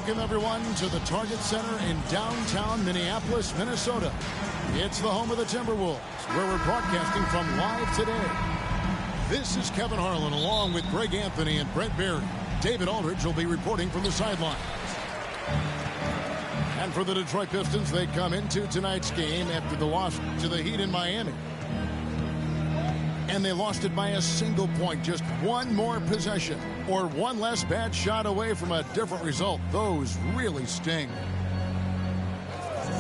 Welcome, everyone, to the Target Center in downtown Minneapolis, Minnesota. It's the home of the Timberwolves, where we're broadcasting from live today. This is Kevin Harlan, along with Greg Anthony and Brent Barry. David Aldridge will be reporting from the sidelines. And for the Detroit Pistons, they come into tonight's game after the loss to the Heat in Miami. And they lost it by a single point. Just one more possession or one less bad shot away from a different result. Those really sting.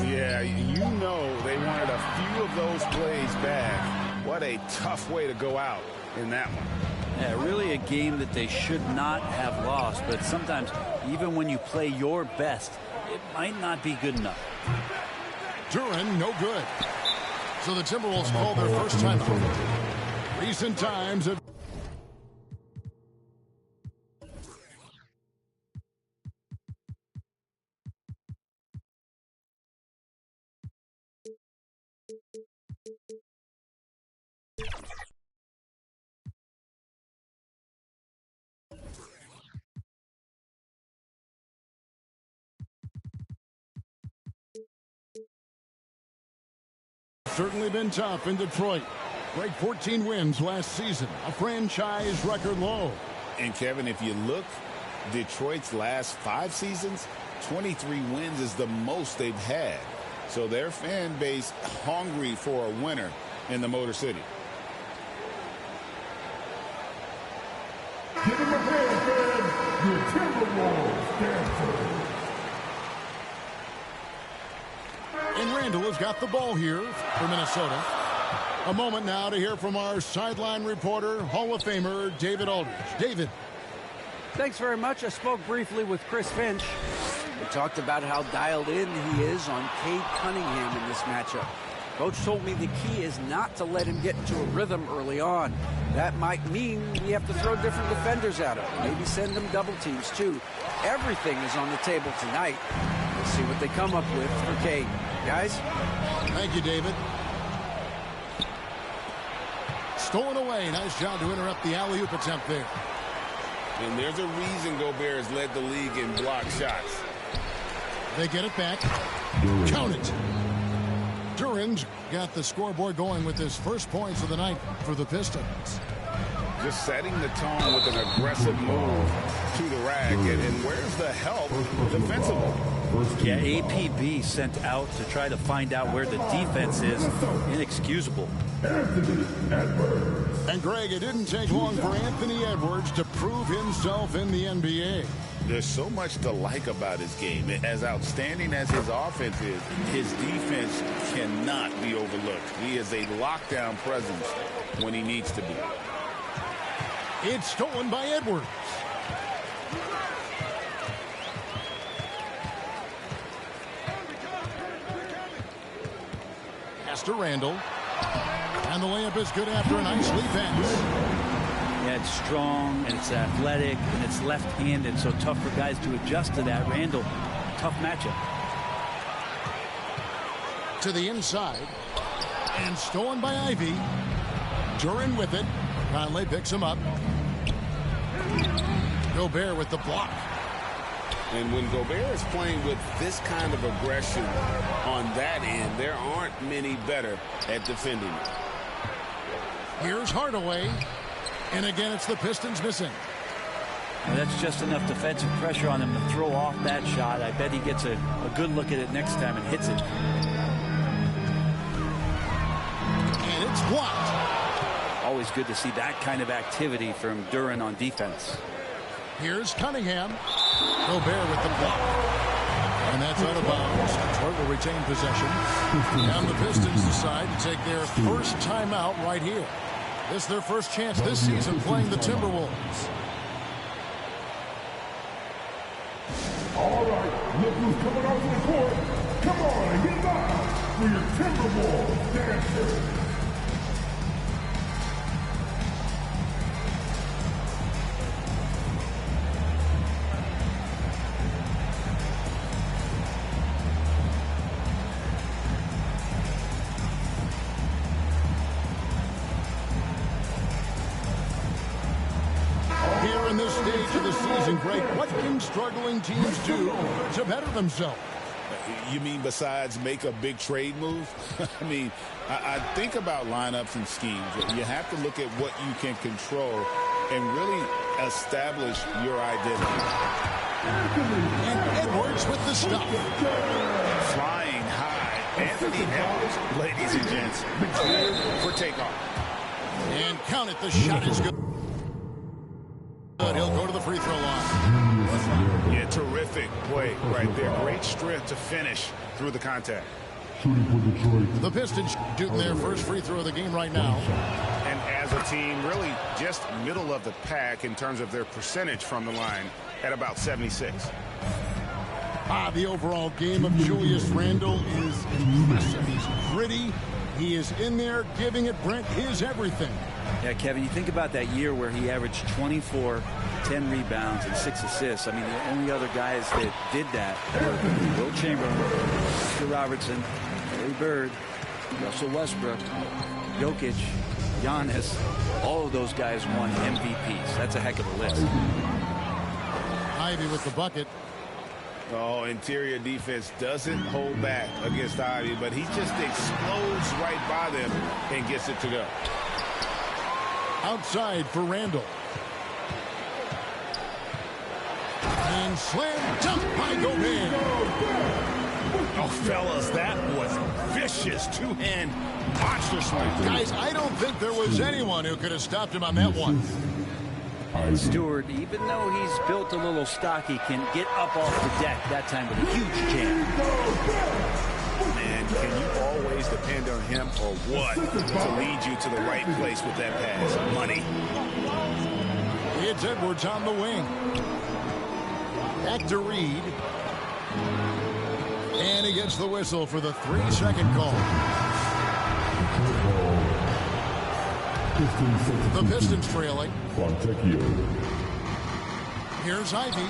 Yeah, you know they wanted a few of those plays back. What a tough way to go out in that one. Yeah, really a game that they should not have lost. But sometimes, even when you play your best, it might not be good enough. Duran, no good. So the Timberwolves call their first timeout. Recent times have certainly been tough in Detroit. Great 14 wins last season, a franchise record low. And Kevin, if you look, Detroit's last 5 seasons, 23 wins is the most they've had. So their fan base hungry for a winner in the Motor City. Give him a hand, fans. Your Timberwolves dancer. And Randall has got the ball here for Minnesota. A moment now to hear from our sideline reporter, Hall of Famer David Aldridge. David. Thanks very much. I spoke briefly with Chris Finch. We talked about how dialed in he is on Cade Cunningham in this matchup. Coach told me the key is not to let him get into a rhythm early on. That might mean we have to throw different defenders at him. Maybe send them double teams too. Everything is on the table tonight. We'll see what they come up with for Cade. Guys? Thank you, David. Stolen away. Nice job to interrupt the alley-oop attempt there. And there's a reason Gobert has led the league in block shots. They get it back. Count it. Duran's got the scoreboard going with his first points of the night for the Pistons. Just setting the tone with an aggressive move to the rack. And where's the help defensively? Yeah, APB sent out to try to find out where the defense is. Inexcusable. And Greg, it didn't take long for Anthony Edwards to prove himself in the NBA. There's so much to like about his game. As outstanding as his offense is, his defense cannot be overlooked. He is a lockdown presence when he needs to be. It's stolen by Edwards. Pass to Randall. And the layup is good after a nice lead pass. Yeah, it's strong, and it's athletic, and it's left-handed, so tough for guys to adjust to that. Randall, tough matchup. To the inside. And stolen by Ivy. Duran with it. Conley picks him up. Gobert with the block. And when Gobert is playing with this kind of aggression on that end, there aren't many better at defending it. Here's Hardaway. And again, it's the Pistons missing. Well, that's just enough defensive pressure on him to throw off that shot. I bet he gets a good look at it next time and hits it. And it's blocked. Always good to see that kind of activity from Duran on defense. Here's Cunningham. Gobert with the block. And that's out of bounds. Detroit will retain possession. And the Pistons decide to take their first timeout right here. This is their first chance this season playing the Timberwolves. All right, look who's coming onto the court. Come on and get live for your Timberwolves dancer. In this stage start to the season, Greg, what can struggling teams do to better themselves? You mean besides make a big trade move? I mean, I think about lineups and schemes. You have to look at what you can control and really establish your identity. And Edwards with the stop. Flying high, Anthony Edwards, ladies and gents, cleared for takeoff. And count it, the shot is good. He'll go to the free throw line. Yeah, terrific play right there. Great strength to finish through the contact. The Pistons shooting their first free throw of the game right now. And as a team, really just middle of the pack in terms of their percentage from the line at about 76. The overall game of Julius Randle is impressive. He's gritty. He is in there giving it, Brent, his everything. Yeah, Kevin, you think about that year where he averaged 24, 10 rebounds, and 6 assists. I mean, the only other guys that did that were Will Chamberlain, Oscar Robertson, Larry Bird, Russell Westbrook, Jokic, Giannis. All of those guys won MVPs. That's a heck of a list. Ivy with the bucket. Oh, interior defense doesn't hold back against Ivy, but he just explodes right by them and gets it to go. Outside for Randle. And slam dunk by Gobert. Oh, fellas, that was vicious two-hand monster swing. Guys, I don't think there was anyone who could have stopped him on that one. Stewart, even though he's built a little stocky, can get up off the deck that time with a huge jam. Man, can you always depend on him or what to lead you to the right place with that pass? Money. It's Edwards on the wing. Back to Reed. And he gets the whistle for the 3-second call. The Pistons trailing. Here's Ivy.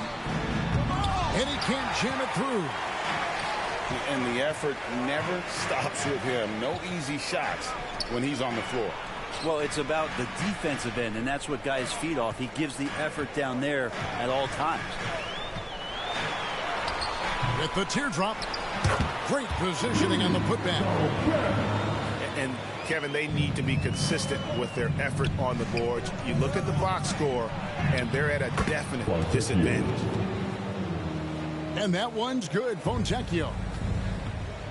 And he can't jam it through. And the effort never stops with him. No easy shots when he's on the floor. Well, it's about the defensive end, and that's what guys feed off. He gives the effort down there at all times. With the teardrop. Great positioning on the putback. And Kevin, they need to be consistent with their effort on the boards. You look at the box score, and they're at a definite disadvantage. And that one's good. Fontecchio.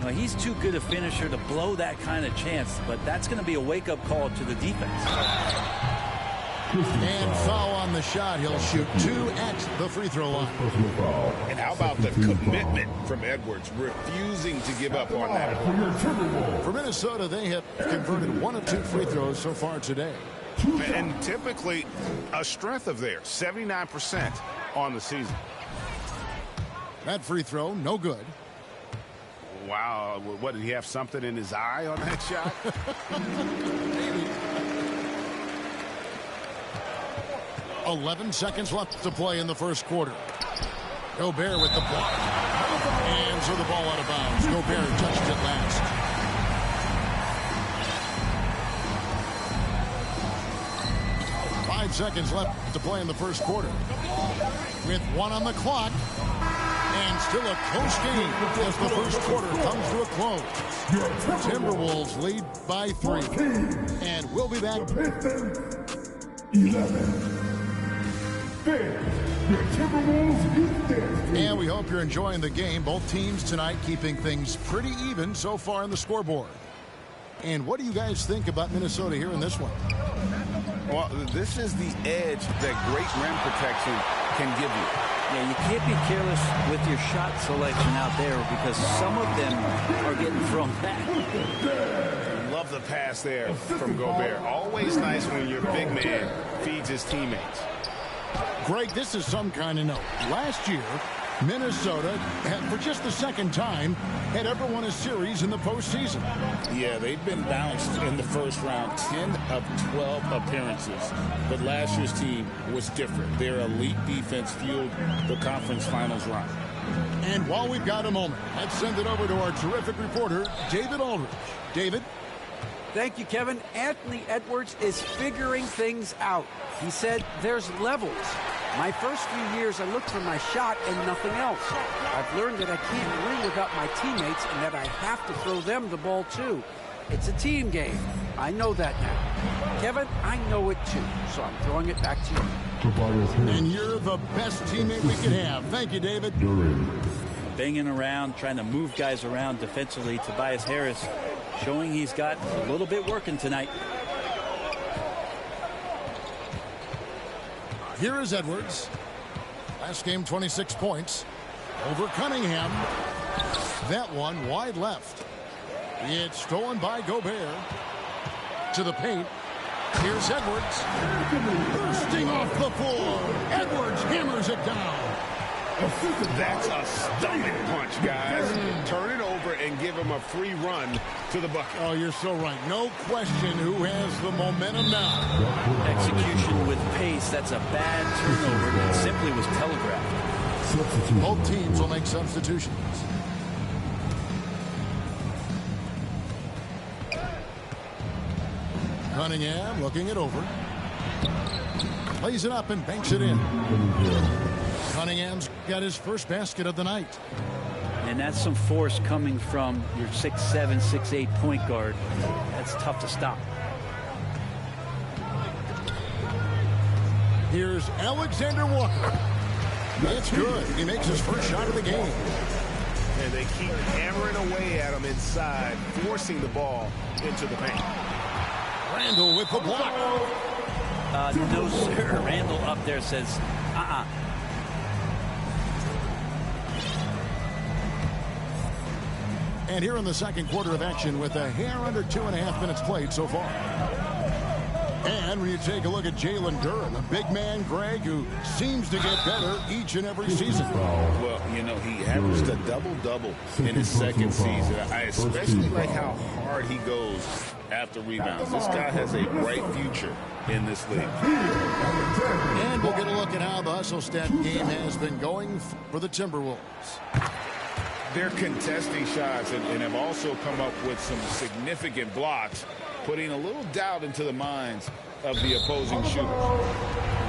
Well, he's too good a finisher to blow that kind of chance, but that's going to be a wake-up call to the defense. And foul on the shot. He'll shoot 2 at the free throw line. And how about the commitment from Edwards, refusing to give up on that. For Minnesota, they have converted 1 of 2 free throws so far today. And typically a strength of theirs, 79% on the season. That free throw, no good. Wow, what, did he have something in his eye on that shot? Maybe. 11 seconds left to play in the first quarter. Gobert with the block. And so the ball out of bounds. Gobert touched it last. Five seconds left to play in the first quarter. With 1 on the clock. And still a close game as the first quarter comes to a close. Timberwolves lead by 3. And we'll be back. 11. And we hope you're enjoying the game. Both teams tonight keeping things pretty even so far on the scoreboard. And what do you guys think about Minnesota here in this one? Well, this is the edge that great rim protection can give you. Yeah, you can't be careless with your shot selection out there because some of them are getting thrown back. Love the pass there from Gobert. Always nice when your big man feeds his teammates. Greg, this is some kind of note. Last year, Minnesota, for just the second time, had ever won a series in the postseason. Yeah, they've been bounced in the first round, 10 of 12 appearances. But last year's team was different. Their elite defense fueled the conference finals run. And while we've got a moment, let's send it over to our terrific reporter, David Aldridge. David? Thank you, Kevin. Anthony Edwards is figuring things out. He said there's levels. My first few years, I looked for my shot and nothing else. I've learned that I can't win without my teammates and that I have to throw them the ball too. It's a team game. I know that now. Kevin, I know it too, so I'm throwing it back to you. And you're the best teammate we could have. Thank you, David. Banging around, trying to move guys around defensively. Tobias Harris showing he's got a little bit working tonight. Here is Edwards. Last game, 26 points. Over Cunningham. That one wide left. It's stolen by Gobert. To the paint. Here's Edwards. Bursting off the floor. Edwards hammers it down. That's a stomach punch, guys. Turn it over and give him a free run to the bucket. Oh, you're so right. No question who has the momentum now. Execution with pace. That's a bad turnover that simply was telegraphed. Both teams will make substitutions. Cunningham looking it over. Plays it up and banks it in. Cunningham's got his first basket of the night. And that's some force coming from your 6'7", 6'8" point guard. That's tough to stop. Here's Alexander Walker. That's good. He makes his first shot of the game. And they keep hammering away at him inside, forcing the ball into the paint. Randall with the block. No, sir. Randall up there says, And here in the second quarter of action with a hair under 2.5 minutes played so far. And when you take a look at Jalen Duren, a big man, Greg, who seems to get better each and every season. Well, you know, he averaged a double-double in his second season. I especially like how hard he goes after rebounds. This guy has a bright future in this league. And we'll get a look at how the hustle stat game has been going for the Timberwolves. They're contesting shots and have also come up with some significant blocks, putting a little doubt into the minds of the opposing shooters.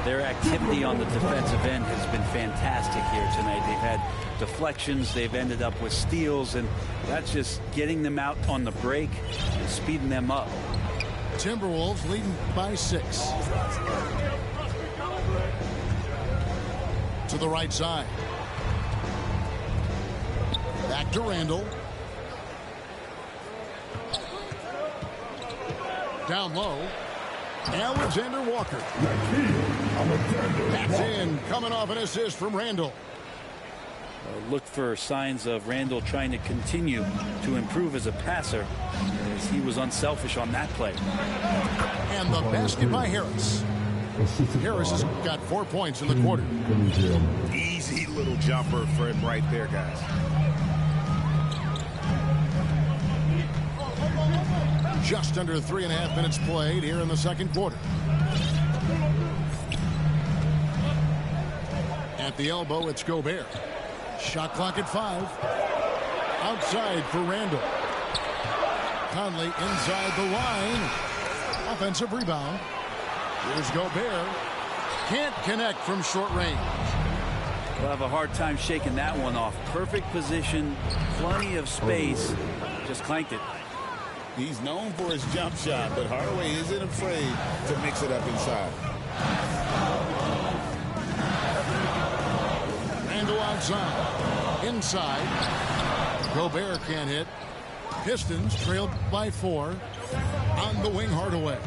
Their activity on the defensive end has been fantastic here tonight. They've had deflections, they've ended up with steals, and that's just getting them out on the break and speeding them up. Timberwolves leading by 6. To the right side. Back to Randall. Down low. Alexander Walker. That's in. Coming off an assist from Randall. Look for signs of Randall trying to continue to improve as a passer, as he was unselfish on that play. And the basket by Harris. Harris has got 4 points in the quarter. Easy little jumper for him right there, guys. Just under 3.5 minutes played here in the second quarter. At the elbow, it's Gobert. Shot clock at 5. Outside for Randall. Conley inside the line. Offensive rebound. Here's Gobert. Can't connect from short range. We'll have a hard time shaking that one off. Perfect position, plenty of space. Just clanked it. He's known for his jump shot, but Hardaway isn't afraid to mix it up inside. Randall outside. Inside. Gobert can't hit. Pistons trailed by 4. On the wing, Hardaway.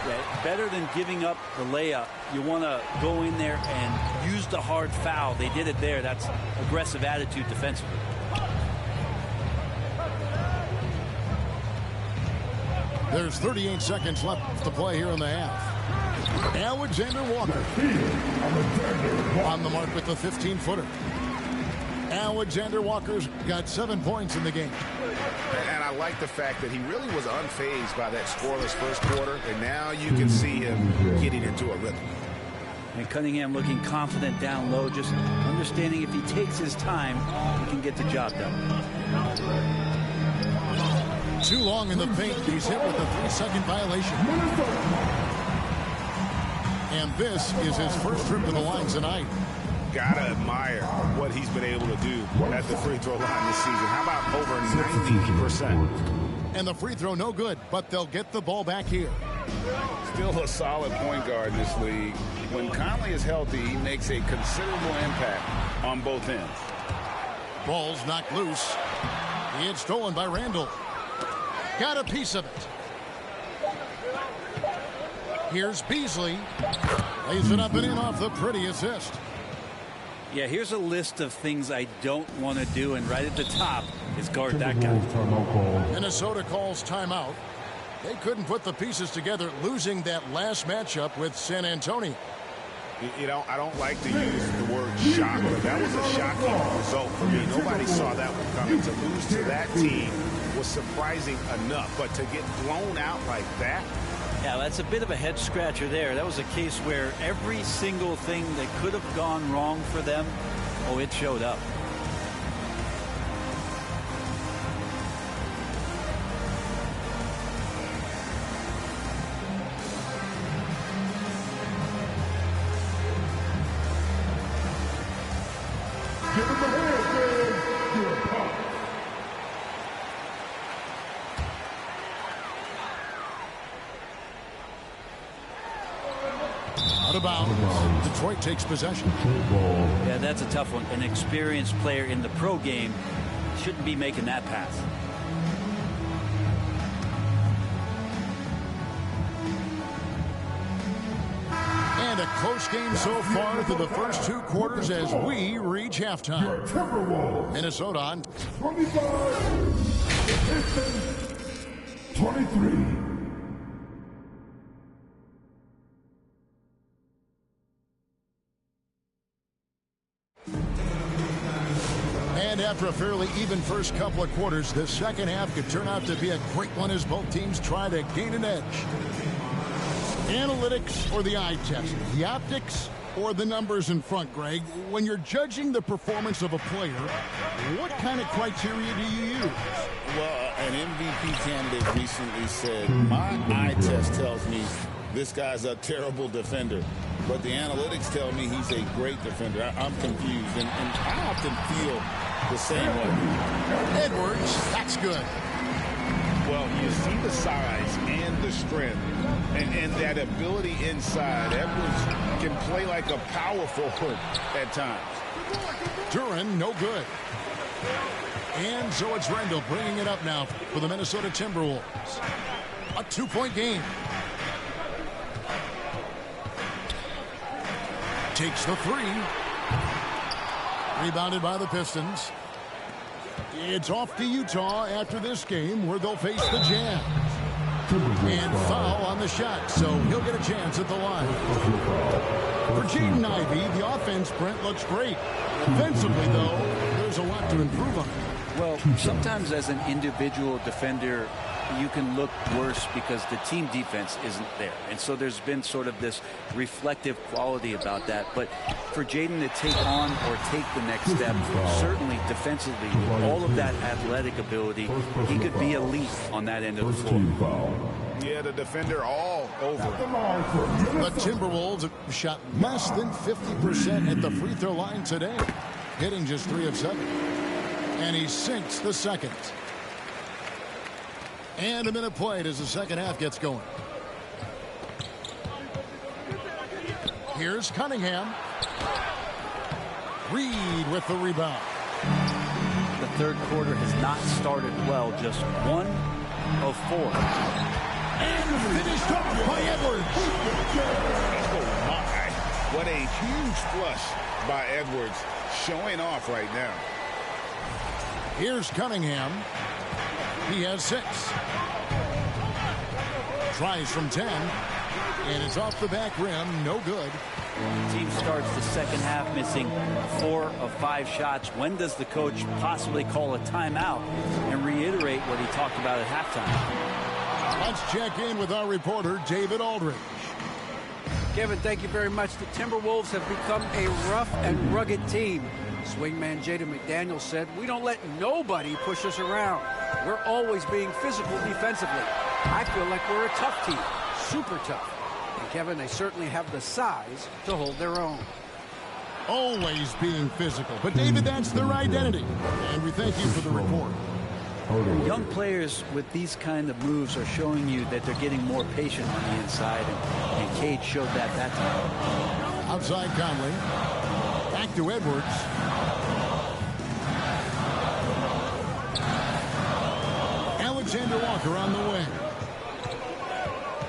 Yeah, better than giving up the layup, you want to go in there and use the hard foul. They did it there. That's aggressive attitude defensively. There's 38 seconds left to play here in the half. Alexander Walker on the mark with the 15-footer. Alexander Walker's got 7 points in the game. And I like the fact that he really was unfazed by that scoreless first quarter, and now you can see him getting into a rhythm. And Cunningham looking confident down low, just understanding if he takes his time, he can get the job done. Too long in the paint. He's hit with a 3-second violation. And this is his first trip to the line tonight. Gotta admire what he's been able to do at the free throw line this season. How about over 90%? And the free throw no good, but they'll get the ball back here. Still a solid point guard in this league. When Conley is healthy, he makes a considerable impact on both ends. Ball's knocked loose. It's stolen by Randall. Got a piece of it. Here's Beasley. Lays it up and in off the pretty assist. Yeah, here's a list of things I don't want to do, and right at the top is guard that guy. Minnesota calls timeout. They couldn't put the pieces together, losing that last matchup with San Antonio. You know, I don't like to use the word shock, but that was a shocking result for me. Nobody saw that one coming. To lose to that team was surprising enough, but to get blown out like that. Yeah, that's a bit of a head scratcher there. That was a case where every single thing that could have gone wrong for them, oh, it showed up. Give him a hand, man. You're a punk. Out of bounds. Detroit takes possession. Yeah, that's a tough one. An experienced player in the pro game shouldn't be making that pass. And a close game so far through the first 2 quarters as we reach halftime. Minnesota on 25. Pistons 23. And after a fairly even first couple of quarters, the second half could turn out to be a great one as both teams try to gain an edge. Analytics or the eye test? The optics or the numbers in front, Greg? When you're judging the performance of a player, what kind of criteria do you use? Well, an MVP candidate recently said, my eye test tells me this guy's a terrible defender, but the analytics tell me he's a great defender. I'm confused, and I often feel the same way. Edwards, that's good. Well, you see the size and the strength and that ability inside. Edwards can play like a power forward at times. Duran, no good. And so it's Randall bringing it up now for the Minnesota Timberwolves. A 2-point game. Takes the 3. Rebounded by the Pistons. It's off to Utah after this game where they'll face the Jazz. And foul on the shot, so he'll get a chance at the line. For Jaden Ivey, the offense, Brent, looks great. Defensively, though, there's a lot to improve on. Well, sometimes as an individual defender, you can look worse because the team defense isn't there. And so there's been sort of this reflective quality about that. But for Jaden to take on or take the next step, certainly defensively, with all of that athletic ability, he could be elite on that end of the floor. Yeah, the defender all over. The Timberwolves have shot less than 50% at the free throw line today, hitting just 3 of 7. And he sinks the second. And a minute played as the second half gets going. Here's Cunningham. Reed with the rebound. The third quarter has not started well, just 1 of 4. And finished up by Edwards. Oh, my. What a huge flush by Edwards, showing off right now. Here's Cunningham. He has 6. Tries from 10. And it's off the back rim. No good. The team starts the second half missing 4 of 5 shots. When does the coach possibly call a timeout and reiterate what he talked about at halftime? Let's check in with our reporter, David Aldridge. Kevin, thank you very much. The Timberwolves have become a rough and rugged team. Swingman Jaden McDaniels said, "We don't let nobody push us around. We're always being physical defensively. I feel like we're a tough team, super tough." And Kevin, they certainly have the size to hold their own. Always being physical. But, David, that's their identity. And we thank you for the report. Young players with these kind of moves are showing you that they're getting more patient on the inside, and Cade showed that time. Outside Conley. Back to Edwards. Alexander Walker on the wing.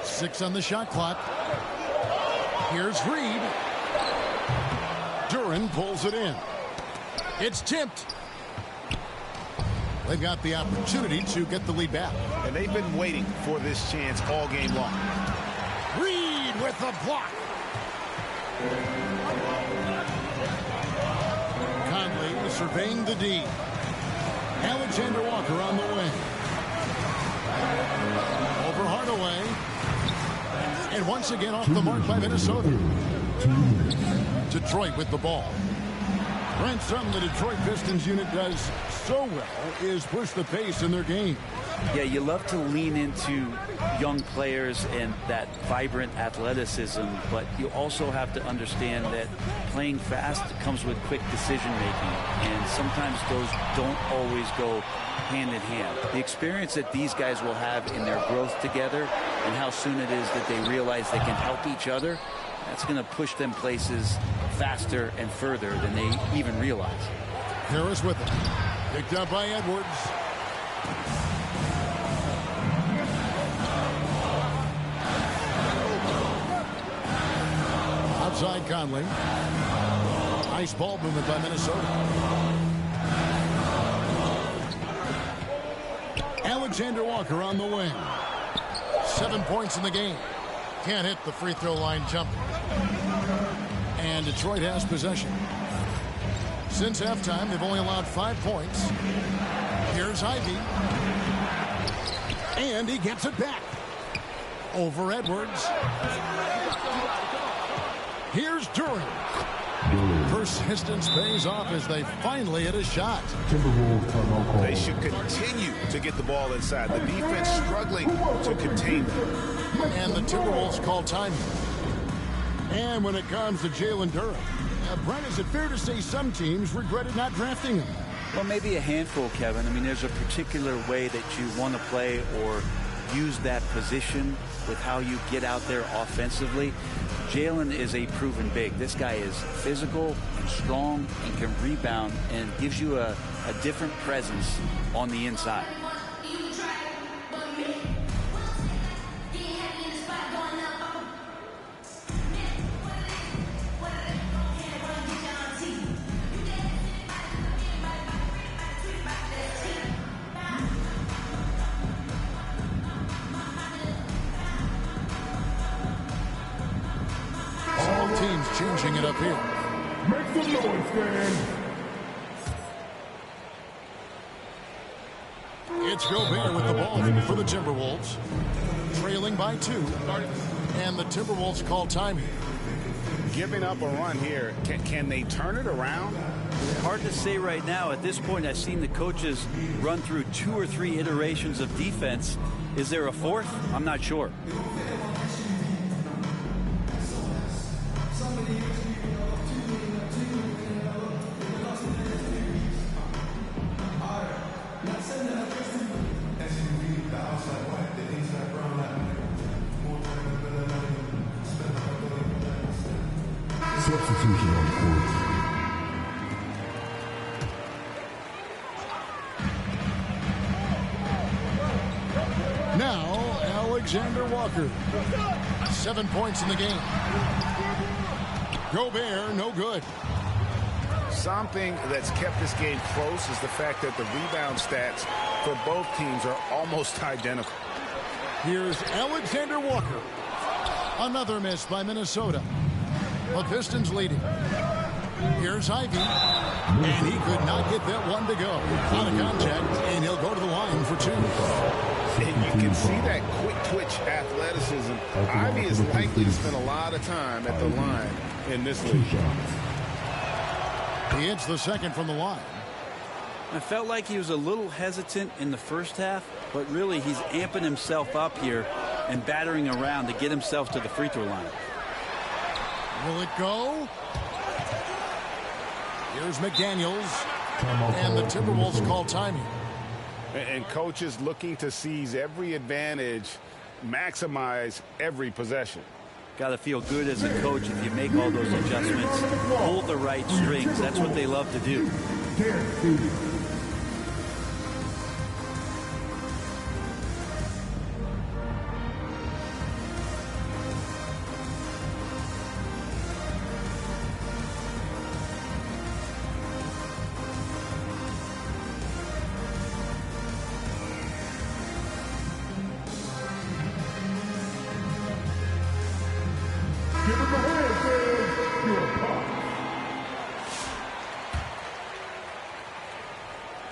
6 on the shot clock. Here's Reed. Duran pulls it in. It's tipped. They've got the opportunity to get the lead back. And they've been waiting for this chance all game long. Reed with the block. Conley surveying the D. Alexander Walker on the wing. Over Hardaway. And once again off the mark by Minnesota. Detroit with the ball. Brent, something the Detroit Pistons unit does so well is push the pace in their game. Yeah, you love to lean into young players and that vibrant athleticism, but you also have to understand that playing fast comes with quick decision making, and sometimes those don't always go hand in hand. The experience that these guys will have in their growth together and how soon it is that they realize they can help each other, that's going to push them places faster and further than they even realize. Harris with it. Picked up by Edwards. Outside Conley. Nice ball movement by Minnesota. Alexander Walker on the wing. 7 points in the game. Can't hit the free throw line jumper. And Detroit has possession. Since halftime, they've only allowed 5 points. Here's Ivy. And he gets it back. Over Edwards. Here's Duran. Persistence pays off as they finally hit a shot. They should continue to get the ball inside. The defense struggling to contain them. And the Timberwolves call time. And when it comes to Jalen Duran, Brent, is it fair to say some teams regretted not drafting him? Well, maybe a handful, Kevin. I mean, there's a particular way that you want to play or use that position with how you get out there offensively. Jalen is a proven big. This guy is physical and strong and can rebound and gives you a different presence on the inside. Changing it up here. Make some noise, fans. It's Gobert with the ball for the Timberwolves. Trailing by 2. And the Timberwolves call time here. Giving up a run here. Can they turn it around? Hard to say right now. At this point, I've seen the coaches run through 2 or 3 iterations of defense. Is there a fourth? I'm not sure. Substitution on court. Now, Alexander Walker. 7 points in the game. Gobert, no good. Something that's kept this game close is the fact that the rebound stats for both teams are almost identical. Here's Alexander Walker. Another miss by Minnesota. The Pistons leading. Here's Ivy. And he could not get that one to go. Out of contact, and he'll go to the line for 2. And you can see that quick twitch athleticism. Ivy is likely to spend a lot of time at the line in this league. He hits the second from the line. I felt like he was a little hesitant in the first half, but really he's amping himself up here and battering around to get himself to the free throw line. Will it go? Here's McDaniels. And the Timberwolves call timing. And coaches looking to seize every advantage, maximize every possession. Got to feel good as a coach if you make all those adjustments, pull the right strings. That's what they love to do.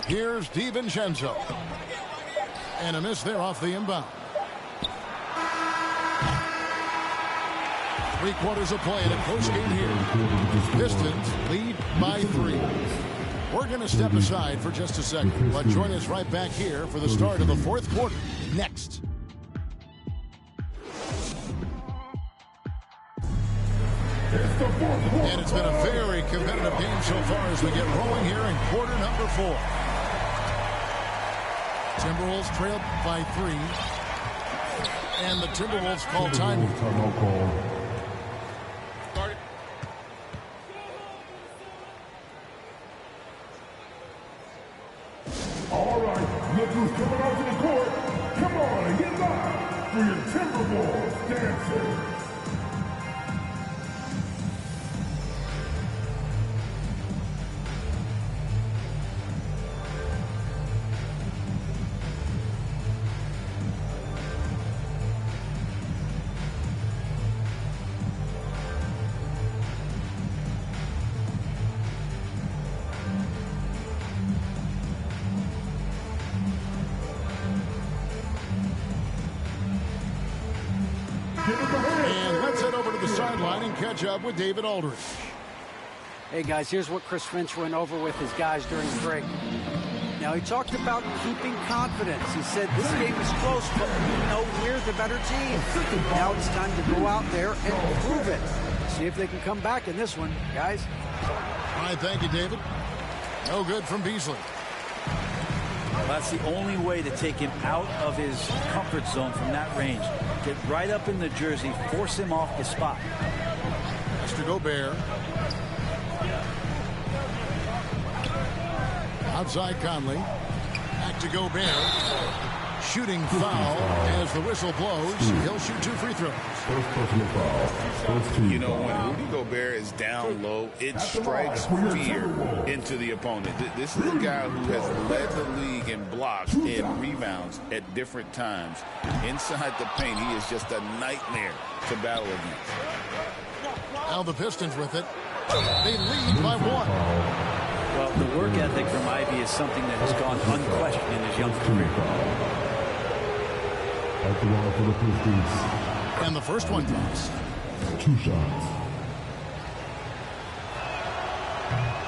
Here's DiVincenzo. And a miss there off the inbound. 3 quarters of play in a close game here. Pistons lead by 3. We're going to step aside for just a second, but join us right back here for the start of the 4th quarter next. And it's been a very competitive game so far as we get rolling here in quarter number 4. Timberwolves trailed by 3. And the Timberwolves call timing. All right, look who's coming out to the court. Come on and get live for your Timberwolves dancer. And let's head over to the sideline and catch up with David Aldridge. Hey, guys, here's what Chris Finch went over with his guys during the break. Now, he talked about keeping confidence. He said this game is close, but we know we're the better team. Now it's time to go out there and prove it. See if they can come back in this one, guys. All right, thank you, David. No good from Beasley. Well, that's the only way to take him out of his comfort zone from that range. Get right up in the jersey, force him off the spot. Mr. Gobert. Outside Conley. Back to Gobert. Shooting foul as the whistle blows. He'll shoot 2 free throws. You know, when Rudy Gobert is down low, it strikes fear into the opponent. This is a guy who has led the league in blocks and rebounds at different times. Inside the paint, he is just a nightmare to battle against. Now the Pistons with it. They lead by 1. Well, the work ethic from Ivy is something that has gone unquestioned in his young career. At the wall for the Pistons. And the first one drops. 2 shots.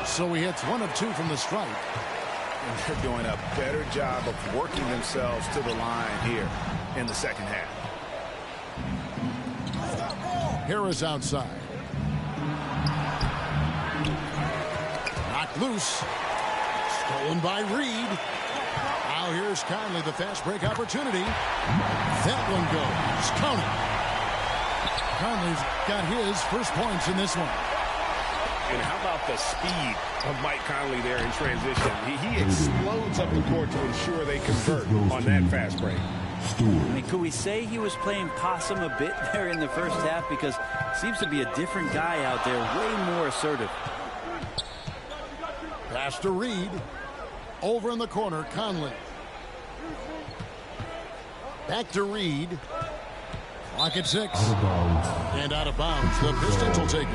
So he hits 1 of 2 from the stripe. And they're doing a better job of working themselves to the line here in the second half. Harris outside. Knocked loose. Stolen by Reed. Now here's Conley, the fast break opportunity. That one goes. Count it. Conley's got his first points in this one. And how about the speed of Mike Conley there in transition? He explodes up the court to ensure they convert on that fast break. I mean, could we say he was playing possum a bit there in the first half? Because seems to be a different guy out there, way more assertive. Pass to Reed. Over in the corner, Conley. Back to Reed. Clock at 6. And out of bounds. The Pistons will take it.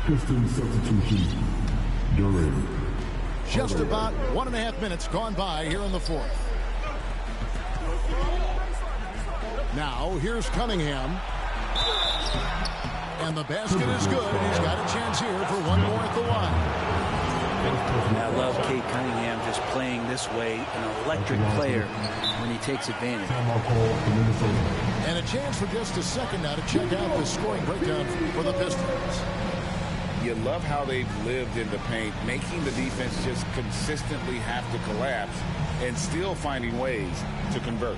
Pistons substitution. During. Just about 1.5 minutes gone by here in the 4th. Now, here's Cunningham. And the basket is good. He's got a chance here for one more at the line. I love Cade Cunningham just playing this way, an electric player when he takes advantage. And a chance for just a second now to check out the scoring breakdown for the Pistons. You love how they've lived in the paint, making the defense just consistently have to collapse and still finding ways to convert.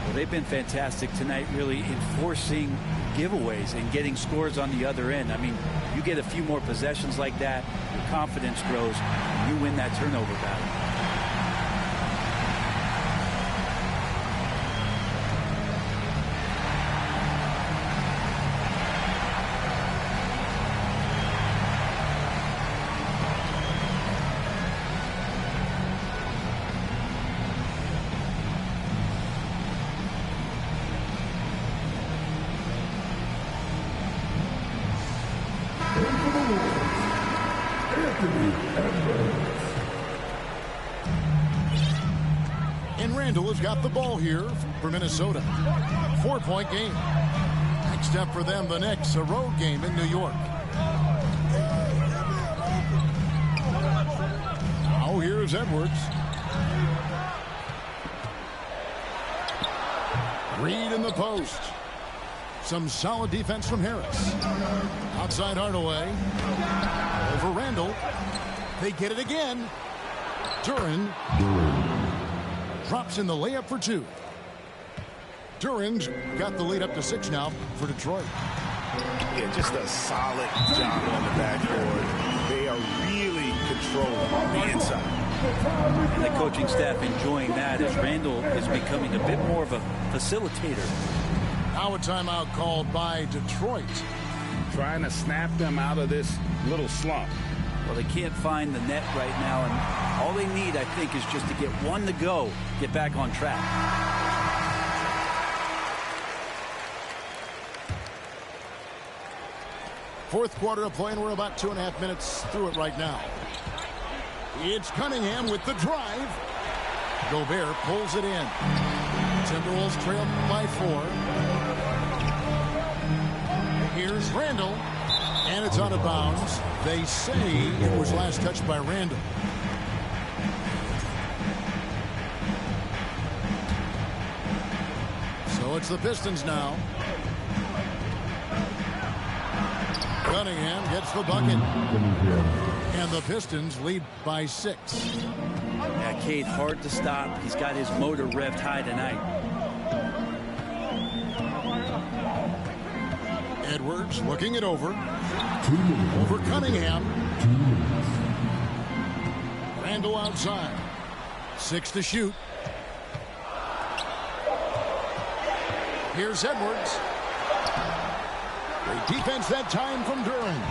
Well, they've been fantastic tonight, really enforcing giveaways and getting scores on the other end. I mean, you get a few more possessions like that, your confidence grows, and you win that turnover battle. And Randall has got the ball here for Minnesota. 4-point game. Next up for them, the Knicks, a road game in New York. Now here's Edwards. Reed in the post. Some solid defense from Harris. Outside Hardaway. Over Randall. They get it again. Duran drops in the layup for two. Duran's got the lead up to 6 now for Detroit. Yeah, just a solid job on the backboard. They are really controlling the inside. And the coaching staff enjoying that as Randall is becoming a bit more of a facilitator. Now a timeout called by Detroit. Trying to snap them out of this little slump. Well, they can't find the net right now, and all they need, I think, is just to get one to go, get back on track. Fourth quarter of play, and we're about 2.5 minutes through it right now. It's Cunningham with the drive. Gobert pulls it in. Timberwolves trail by 4. Here's Randall. And it's out of bounds. They say it was last touched by Randall. So it's the Pistons now. Cunningham gets the bucket. And the Pistons lead by 6. Yeah, Cade, hard to stop. He's got his motor revved high tonight. Edwards looking it over. Over Cunningham. Randall outside. 6 to shoot. Here's Edwards. Great defense that time from Duran.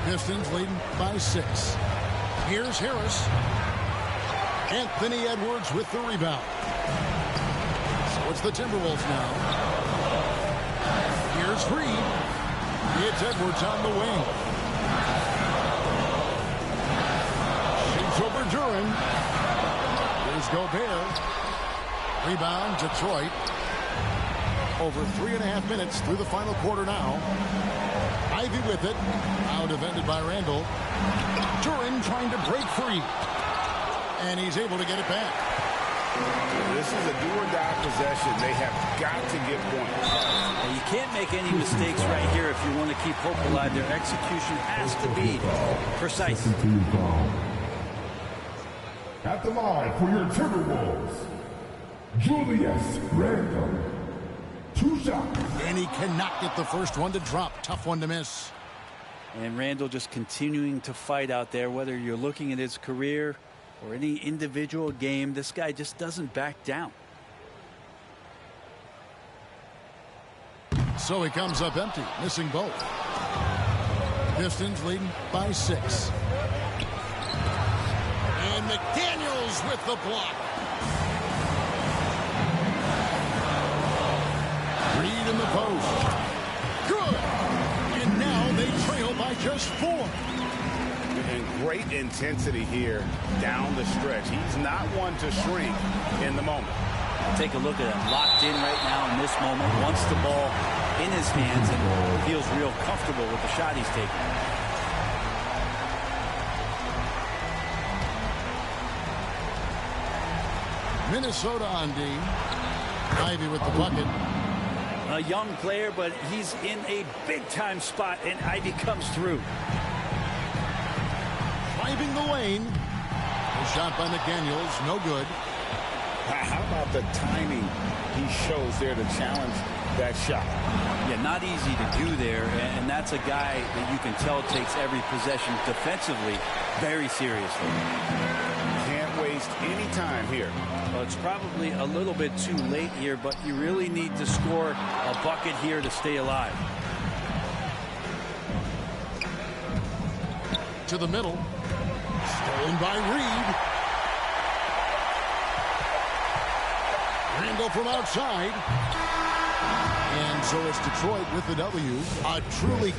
Pistons leading by 6. Here's Harris. Anthony Edwards with the rebound. So it's the Timberwolves now. Here's Reed. It's Edwards on the wing. Shoots over Duran. Here's Gobert. Rebound, Detroit. Over 3.5 minutes through the final quarter now. Ivy with it. Now defended by Randall. Duran trying to break free. And he's able to get it back. This is a do-or-die possession. They have got to get points. And you can't make any mistakes right here if you want to keep hope alive. Their execution has to be precise. At the line for your Timberwolves, Julius Randle. 2 shots. And he cannot get the first one to drop. Tough one to miss. And Randall just continuing to fight out there, whether you're looking at his career or any individual game. This guy just doesn't back down. So he comes up empty, missing both. Pistons leading by 6. And McDaniels with the block. Reed in the post. Good. And now they trail by just 4. And great intensity here down the stretch. He's not one to shrink in the moment. Take a look at him, locked in right now in this moment. Wants the ball, in his hands and feels real comfortable with the shot he's taking. Minnesota on D. Ivy with the bucket. A young player, but he's in a big-time spot, and Ivy comes through. Driving the lane. A shot by McDaniels, no good. How about the timing he shows there to challenge that shot? Yeah, not easy to do there, and that's a guy that you can tell takes every possession defensively very seriously. Can't waste any time here. Well, it's probably a little bit too late here, but you really need to score a bucket here to stay alive. To the middle. Stolen by Reed. Randall from outside. And so it's Detroit with the W. A truly